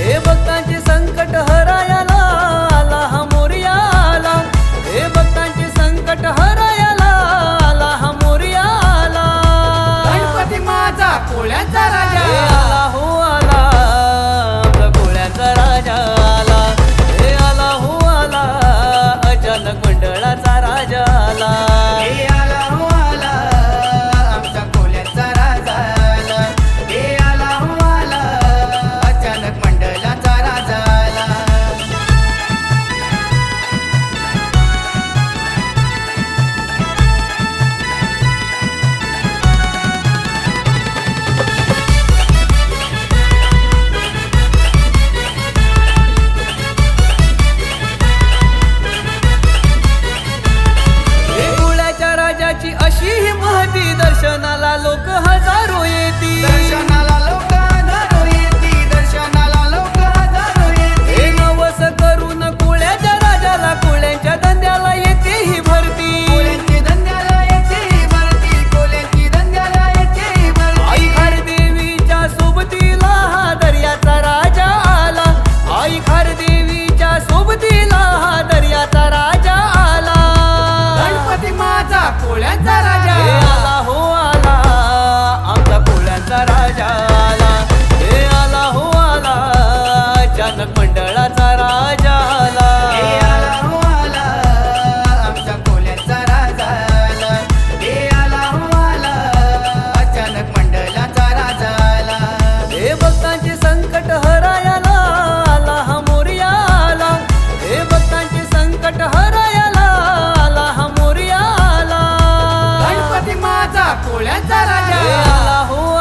हे भक्तांचे संकट हरायला आला हा मोरया आला. हे भक्तांचे संकट हरायला आला हा मोरया आला. गणपती माझा कोळ्यांचा राजा हे आला हो आला आमचा कोळ्यांचा राजा आला. हे आला हो आला अचानक मंडळाचा राजा आला. हे आला हो आला आमचा कोल्ह्याचा राजा आला. हे आला हो आला अचानक मंडळाचा राजा आला. हे कोळ्याच्या राजाची अशी ही महती दर्शनाला लोक हजारो येती. दर्शनाला लोक हजारो येती. दर्शनाला लोक हजारो येती. हे नवस करून कोळ्याच्या राजाला कोळ्यांच्या धंद्याला येते ही भरती. कोल्ह्यांची धंद्याला येते ही भरती. कोल्ह्यांची धंद्याला येते ही आई भरती. खारदेवीच्या सोबतीला हा दर्याचा राजा आला. आई खारदेवीच्या सोबतीला हा दर्याचा राजा आला. गणपती माझा कोळ्यांचा राजा हे आला हो आला आमचा कोळ्यांचा राजा आला. हे आला हो आला अचानक मंडळाचा राजा आला. हे आला हो आला आमचा कोल्ह्यांचा राजा आला. हे आला हो आला अचानक मंडळाचा राजा आला. हे भक्तांचे संकट हरायला आला हा मोरया आला. हे भक्तांचे संकट हरायला आला हा मोरया आला. गणपती माझा कोळ्यांचा राजा हे आला हो